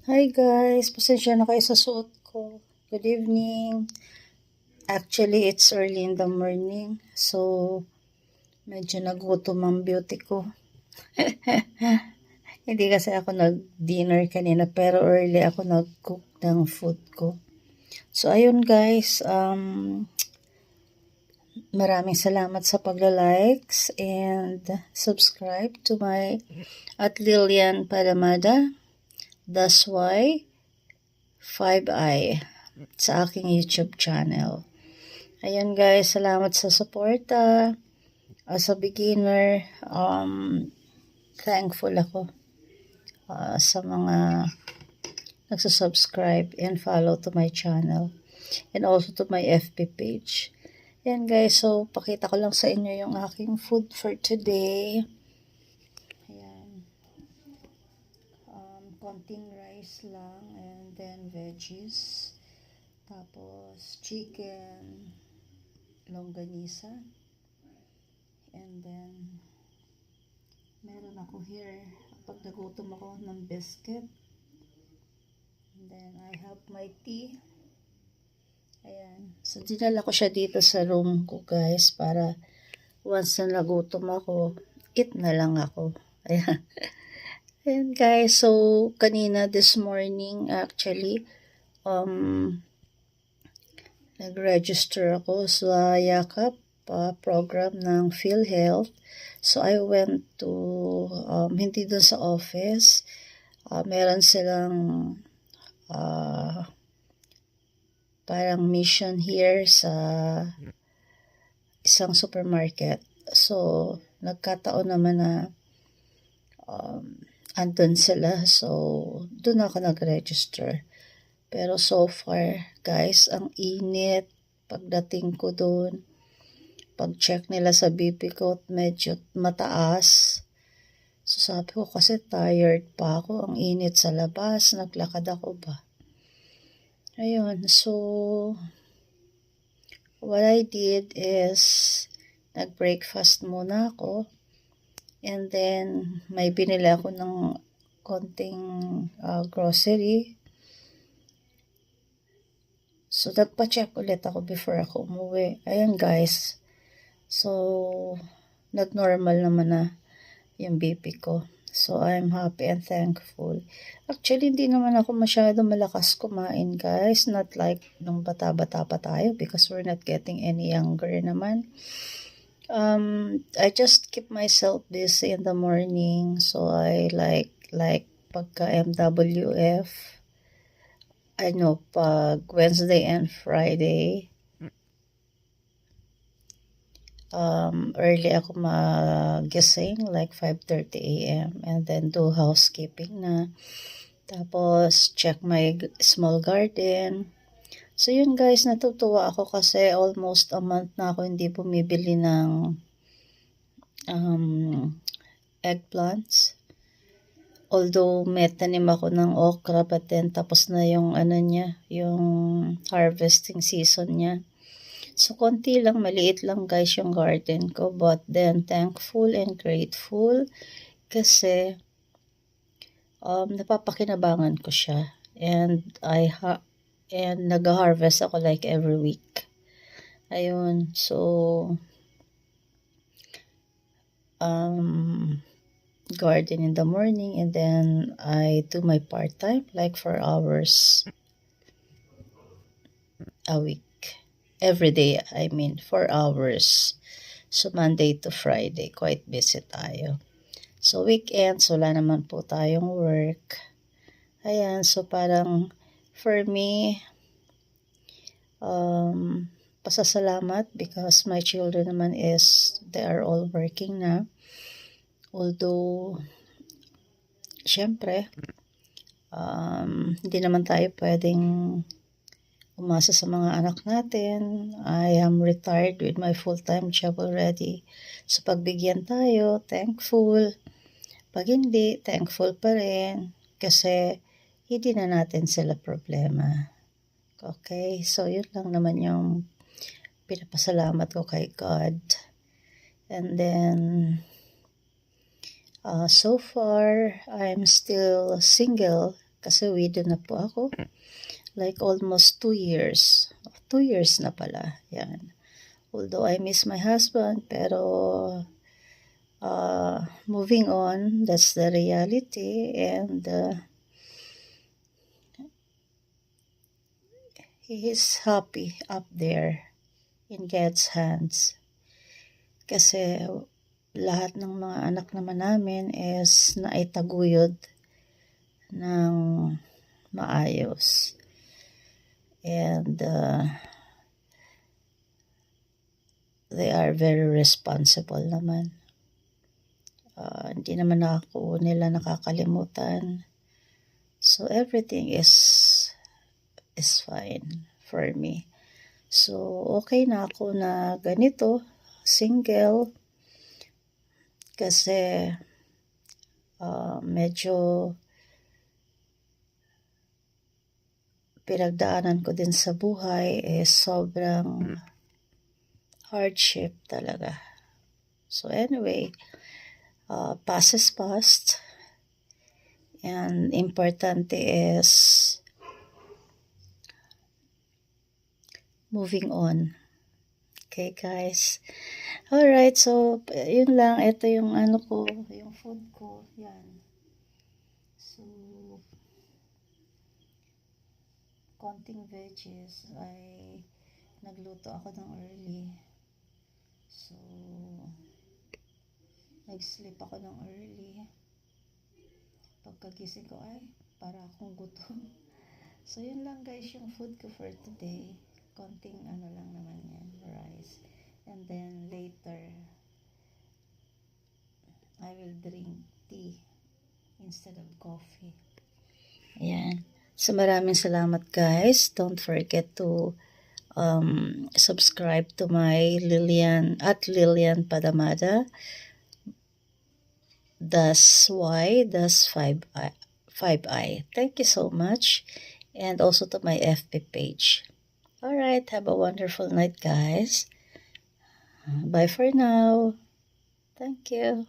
Hi guys, pasensya na kayo sa suot ko. Good evening. Actually, it's early in the morning. So, medyo nagutom ang beauty ko. Hindi kasi ako nag-dinner kanina pero early ako nag-cook ng food ko. So, ayun guys, maraming salamat sa pagla-likes and subscribe to my at Lilian Palamada. That's why 5i sa aking YouTube channel. Ayan guys, salamat sa suporta. As a beginner, thankful ako sa mga nagsusubscribe and follow to my channel and also to my FB page. Ayan guys, so pakita ko lang sa inyo yung aking food for today. Ayan. Konting rice lang and then veggies. Tapos chicken, longganisa. And then meron ako here pag nagutom ako ng biscuit. And then I have my tea. Ayan. So dinala ko siya dito sa room ko guys para once na nagutom ako, eat na lang ako. Ayan. Ayan guys, so kanina this morning actually nag-register ako sa Yakap program ng PhilHealth. So I went to hindi dun sa office, meron silang parang mission here sa isang supermarket. So nagkataon naman na andun sila, so dun ako nag-register. Pero so far guys, ang init pagdating ko dun. Pag-check nila sa BP ko, medyo mataas. So sabi ko kasi tired pa ako, ang init sa labas, naglakad ako ba. Ayun, so what I did is nag-breakfast muna ako. And then may binili ako ng konting grocery. So nagpa-check ulit ako before ako umuwi. Ayan guys. So, nag-normal naman na yung BP ko. So, I'm happy and thankful. Actually, hindi naman ako masyado malakas kumain, guys. Not like nung bata-bata pa tayo because we're not getting any younger naman. I just keep myself busy in the morning. So, I like pagka MWF, pag Wednesday and Friday, early ako magising like 5:30 a.m. and then do housekeeping na. Tapos check my small garden. So yun guys, natutuwa ako kasi almost a month na ako hindi bumibili ng eggplants. Although may tanim ako ng okra, but then tapos na yung yung harvesting season niya. So, konti lang, maliit lang guys yung garden ko. But then, thankful and grateful kasi napapakinabangan ko siya. And nag-harvest ako like every week. Ayun, so garden in the morning and then I do my part-time like 4 hours a week. Every day, 4 hours. So, Monday to Friday, quite busy tayo. So, weekends, wala naman po tayong work. Ayan, so parang, for me, pasasalamat because my children naman they are all working na. Although, syempre, hindi naman tayo pwedeng umasa sa mga anak natin. I am retired with my full-time job already. So, pagbigyan tayo, thankful. Pag hindi, thankful pa rin. Kasi, hindi na natin sila problema. Okay? So, yun lang naman yung pinapasalamat ko kay God. And then, so far, I'm still single Kasi widow na po ako. Like almost 2 years. 2 years na pala. Yan. Although I miss my husband, pero moving on, that's the reality. And he is happy up there in God's hands. Kasi lahat ng mga anak naman namin is naitaguyod ng maayos. And they are very responsible naman. Hindi naman ako nila nakakalimutan. So everything is fine for me. So okay na ako na ganito, single. Kasi medyo pinagdaanan ko din sa buhay sobrang hardship talaga. So anyway, past is past. And importante is moving on. Okay, guys. Alright, so yun lang. Ito yung ano ko, yung food ko. Yan. So, konting veggies ay nagluto ako ng early. So, nag-sleep ako ng early. Pagkagising ko ay para akong gutom. So, yun lang guys yung food ko for today. Konting ano lang naman yan, rice. And then later, I will drink tea instead of coffee. Ayan. So, maraming salamat guys. Don't forget to subscribe to my Lilian Padamada. Das 5i. Thank you so much. And also to my FB page. Alright, have a wonderful night guys. Bye for now. Thank you.